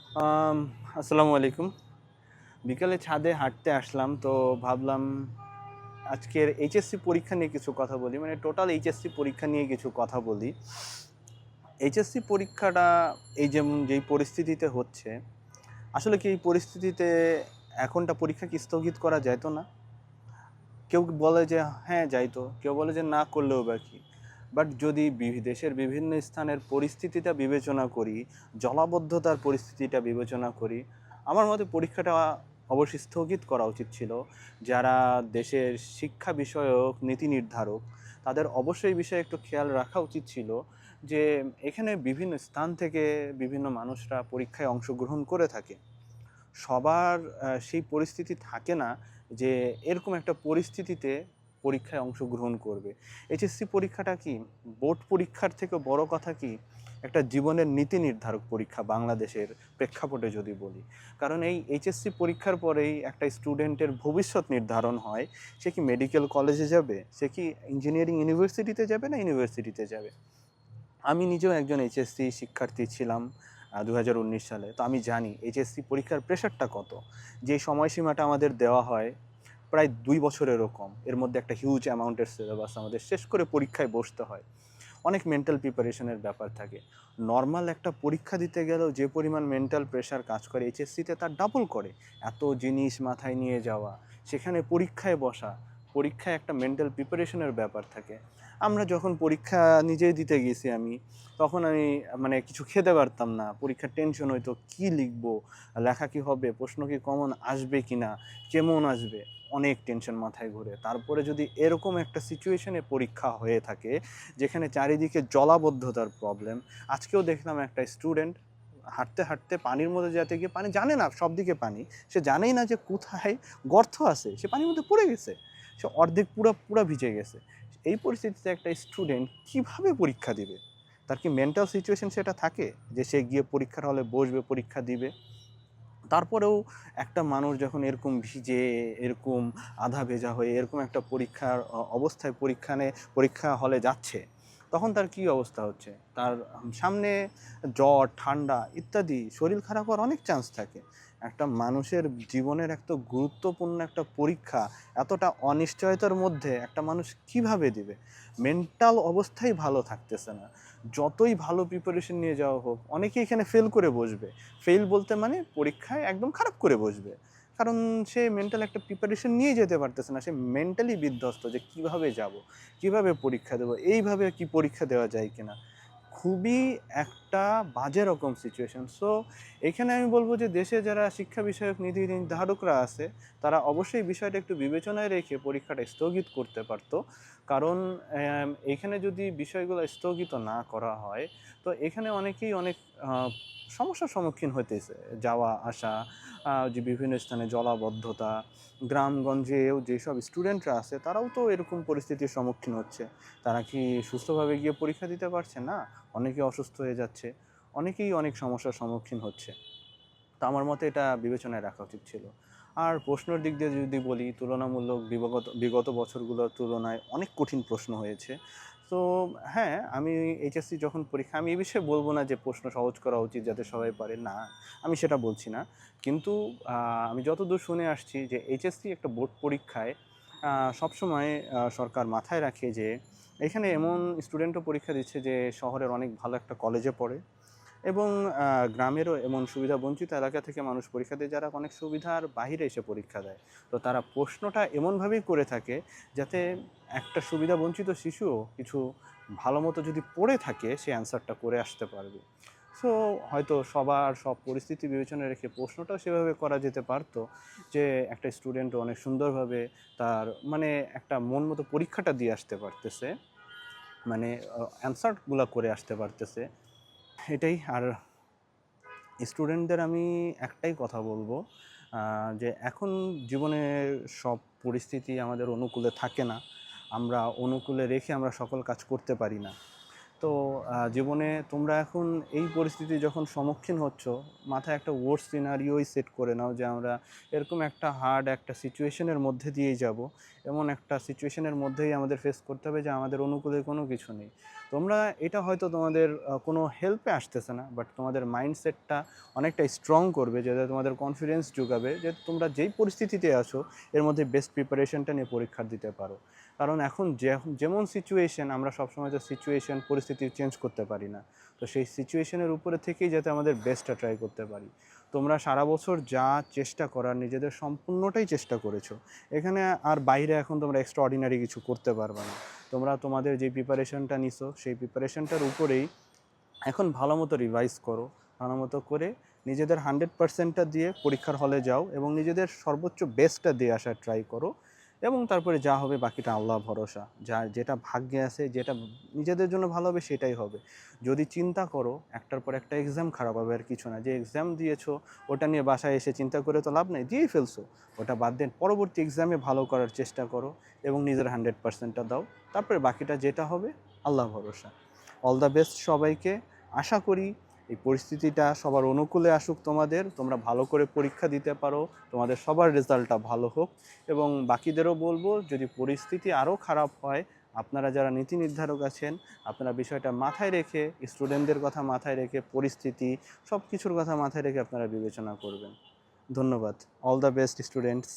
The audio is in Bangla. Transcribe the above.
আম, আসসালামু আলাইকুম। বিকালে ছাদে হাঁটতে আসলাম, তো ভাবলাম আজকের এইচএসসি পরীক্ষা নিয়ে কিছু কথা বলি, মানে টোটাল এইচএসসি পরীক্ষা নিয়ে কিছু কথা বলি। এইচএসসি পরীক্ষাটা যেই পরিস্থিতিতে হচ্ছে, আসলে কি এই পরিস্থিতিতে এখনটা পরীক্ষা কি স্থগিত করা যেত না? কেউ বলে যে হ্যাঁ যাইতো, কেউ বলে যে না করলেও বা কি। বাট যদি দেশের বিভিন্ন স্থানের পরিস্থিতিটা বিবেচনা করি, জলাবদ্ধতার পরিস্থিতিটা বিবেচনা করি, আমার মতে পরীক্ষাটা অবশ্যই স্থগিত করা উচিত ছিল। যারা দেশের শিক্ষা বিষয়ক নীতি নির্ধারক, তাদের অবশ্যই এই বিষয়ে একটু খেয়াল রাখা উচিত ছিল যে এখানে বিভিন্ন স্থান থেকে বিভিন্ন মানুষরা পরীক্ষায় অংশগ্রহণ করে থাকে। সবার সেই পরিস্থিতি থাকে না যে এরকম একটা পরিস্থিতিতে পরীক্ষায় অংশগ্রহণ করবে। এইচএসসি পরীক্ষাটা কি বোর্ড পরীক্ষার থেকে বড় কথা কি একটা জীবনের নীতি নির্ধারক পরীক্ষা বাংলাদেশের প্রেক্ষাপটে যদি বলি। কারণ এই এইচএসসি পরীক্ষার পরেই একটা স্টুডেন্টের ভবিষ্যৎ নির্ধারণ হয়। সে কি মেডিকেল কলেজে যাবে, সে কি ইঞ্জিনিয়ারিং ইউনিভার্সিটিতে যাবে না ইউনিভার্সিটিতে যাবে। আমি নিজেও একজন এইচএসসি শিক্ষার্থী ছিলাম 2019 সালে। তো আমি জানি এইচএসসি পরীক্ষার প্রেশারটা কত। যে সময়সীমাটা আমাদের দেওয়া হয় প্রায় 2 বছরেরও কম, এর মধ্যে একটা হিউজ অ্যামাউন্টের সিলেবাস আমাদের শেষ করে পরীক্ষায় বসতে হয়। অনেক মেন্টাল প্রিপারেশনের ব্যাপার থাকে। নর্মাল একটা পরীক্ষা দিতে গেলেও যে পরিমাণ মেন্টাল প্রেশার কাজ করে এইচএসসিতে তার ডাবল করে। এত জিনিস মাথায় নিয়ে যাওয়া, সেখানে পরীক্ষায় বসা, পরীক্ষায় একটা মেন্টাল প্রিপারেশনের ব্যাপার থাকে। আমরা যখন পরীক্ষা নিজেই দিতে গেছি আমি, তখন আমি মানে কিছু খেতে পারতাম না। পরীক্ষার টেনশন হইতো, কি লিখবো, লেখা কি হবে, প্রশ্ন কি কমন আসবে কি না, কেমন আসবে, অনেক টেনশন মাথায় ঘুরে। তারপরে যদি এরকম একটা সিচুয়েশনে পরীক্ষা হয়ে থাকে যেখানে চারিদিকে জলাবদ্ধতার প্রবলেম। আজকেও দেখলাম একটা স্টুডেন্ট হাঁটতে হাঁটতে পানির মধ্যে যেতে গিয়ে, পানি জানে না সব দিকে পানি, সে জানেই না যে কোথায় গর্ত আছে, সে পানির মধ্যে পড়ে গেছে, সে অর্ধেক পুরো পুরো ভিজে গেছে। এই পরিস্থিতিতে একটা স্টুডেন্ট কিভাবে পরীক্ষা দিবে? তার কি মেন্টাল সিচুয়েশন সেটা থাকে যে সে গিয়ে পরীক্ষার হলে বসবে, পরীক্ষা দিবে? তারপরেও একটা মানুষ যখন এরকম ভিজে, এরকম আধা ভেজা হয়ে এরকম একটা পরীক্ষার অবস্থায় পরীক্ষা হলে যাচ্ছে, তখন তার কি অবস্থা হচ্ছে? তার সামনে জ্বর, ঠান্ডা ইত্যাদি শরীর খারাপ হওয়ার অনেক চান্স থাকে। একটা মানুষের জীবনের একটা গুরুত্বপূর্ণ একটা পরীক্ষা এতটা অনিশ্চয়তার মধ্যে একটা মানুষ কিভাবে দিবে? মেন্টাল অবস্থাই ভালো থাকতেছে না। যতই ভালো প্রিপারেশন নিয়ে যাওয়া হোক, অনেকেই এখানে ফেল করে বসবে। ফেল বলতে মানে পরীক্ষায় একদম খারাপ করে বসবে। কারণ সে মেন্টাল একটা প্রিপারেশন নিয়ে যেতে পারতেছে না। সে মেন্টালি বিধ্বস্ত যে কিভাবে যাব, কিভাবে পরীক্ষা দেবো, এইভাবে কি পরীক্ষা দেওয়া যায় কিনা। খুবই একটা বাজে রকম সিচুয়েশন। সো এখানে আমি বলবো যে দেশে যারা শিক্ষা বিষয়ক নীতি নির্ধারকরা আছে, তারা অবশ্যই বিষয়টা একটু বিবেচনায় রেখে পরীক্ষাটা স্থগিত করতে পারতো। কারণ এখানে যদি বিষয়গুলো স্থগিত না করা হয়, তো এখানে অনেকেই অনেক সমস্যার সম্মুখীন হইতেছে। যাওয়া আসা, যে বিভিন্ন স্থানে জলাবদ্ধতা, গ্রামগঞ্জেও যেসব স্টুডেন্টরা আছে তারাও তো এরকম পরিস্থিতির সম্মুখীন হচ্ছে। তারা কি সুস্থভাবে গিয়ে পরীক্ষা দিতে পারছে না? অনেকে অসুস্থ হয়ে যাচ্ছে, অনেকেই অনেক সমস্যার সম্মুখীন হচ্ছে। তো আমার মতে এটা বিবেচনায় রাখা উচিত ছিল। আর প্রশ্নের দিক দিয়ে যদি বলি, তুলনামূলক বিগত বছরগুলোর তুলনায় অনেক কঠিন প্রশ্ন হয়েছে। তো হ্যাঁ, আমি এইচএসসি যখন পরীক্ষা, আমি এই বিষয়ে বলবো না যে প্রশ্ন সহজ করা উচিত যাতে সবাই পারে, না, আমি সেটা বলছি না। কিন্তু আমি যতদূর শুনে আসছি যে এইচএসসি একটা বোর্ড পরীক্ষায় সবসময় সরকার মাথায় রাখে যে এখানে এমন স্টুডেন্টও পরীক্ষা দিচ্ছে যে শহরের অনেক ভালো একটা কলেজে পড়ে, এবং গ্রামেরও এমন সুবিধা বঞ্চিত এলাকা থেকে মানুষ পরীক্ষা দেয় যারা অনেক সুবিধার বাহিরে এসে পরীক্ষা দেয়। তো তারা প্রশ্নটা এমনভাবেই করে থাকে যাতে একটা সুবিধা বঞ্চিত শিশুও কিছু ভালো মতো যদি পড়ে থাকে সে অ্যান্সারটা করে আসতে পারবে। সো হয়তো সবার সব পরিস্থিতি বিবেচনায় রেখে প্রশ্নটাও সেভাবে করা যেতে পারতো যে একটা স্টুডেন্টও অনেক সুন্দরভাবে তার মানে একটা মন মতো পরীক্ষাটা দিয়ে আসতে পারতেছে, মানে অ্যান্সারগুলো করে আসতে পারতেছে। এটাই। আর স্টুডেন্টদের আমি একটাই কথা বলবো, যে এখন জীবনের সব পরিস্থিতি আমাদের অনুকূলে থাকে না। আমরা অনুকূলে রেখে আমরা সকল কাজ করতে পারি না। তো জীবনে তোমরা এখন এই পরিস্থিতি যখন সম্মুখীন হচ্ছ, মাথায় একটা ওয়ার্স্ট সিনারিওই সেট করে নাও যে আমরা এরকম একটা হার্ড একটা সিচুয়েশনের মধ্যে দিয়েই যাব, এমন একটা সিচুয়েশনের মধ্যেই আমাদের ফেস করতে হবে যে আমাদের অনুকূলে কোনো কিছু নেই। তোমরা এটা হয়তো তোমাদের কোনো হেল্পে আসতেছে না, বাট তোমাদের মাইন্ডসেটটা অনেকটা স্ট্রং করবে, যেটা তোমাদের কনফিডেন্স যোগাবে যে তোমরা যেই পরিস্থিতিতে আছো এর মধ্যে বেস্ট প্রিপারেশনটা নিয়ে পরীক্ষা দিতে পারো। কারণ এখন যেমন সিচুয়েশন, আমরা সবসময় তো সিচুয়েশন পরিস্থিতি চেঞ্জ করতে পারি না। তো সেই সিচুয়েশনের উপরে থেকেই যাতে আমাদের বেস্টটা ট্রাই করতে পারি। তোমরা সারা বছর যা চেষ্টা করার নিজেদের সম্পূর্ণটাই চেষ্টা করেছো, এখানে আর বাইরে এখন তোমরা এক্সট্রা অর্ডিনারি কিছু করতে পারবে না। তোমরা তোমাদের যে প্রিপারেশনটা নিছো সেই প্রিপারেশনটার উপরেই এখন ভালো মতো রিভাইজ করো, ভালো মতো করে নিজেদের 100%টা দিয়ে পরীক্ষার হলে যাও এবং নিজেদের সর্বোচ্চ বেস্টটা দিয়ে আসার ট্রাই করো। এবং তারপরে যা হবে বাকিটা আল্লাহ ভরসা, যেটা ভাগ্যে আছে, যেটা নিজেদের জন্য ভালো হবে সেটাই হবে। যদি চিন্তা করো একটার পর একটা এক্সাম খারাপ হবে আর কিছু না, যে এক্সাম দিয়েছো ওটা নিয়ে বাসায় এসে চিন্তা করে তো লাভ নেই, দিয়েই ফেলছো, ওটা বাদ দেন, পরবর্তী এক্সামে ভালো করার চেষ্টা করো এবং নিজের 100%টা দাও। তারপরে বাকিটা যেটা হবে আল্লাহ ভরসা। অল দ্য বেস্ট সবাইকে। আশা করি এই পরিস্থিতিটা সবার অনুকূলে আসুক, তোমরা ভালো করে পরীক্ষা দিতে পারো, তোমাদের সবার রেজাল্টটা ভালো হোক। এবং বাকিদেরও বলবো, যদি পরিস্থিতি আরও খারাপ হয়, আপনারা যারা নীতি নির্ধারক আছেন, আপনারা বিষয়টা মাথায় রেখে, স্টুডেন্টদের কথা মাথায় রেখে, পরিস্থিতি সব কিছুর কথা মাথায় রেখে আপনারা বিবেচনা করবেন। ধন্যবাদ। All the best students.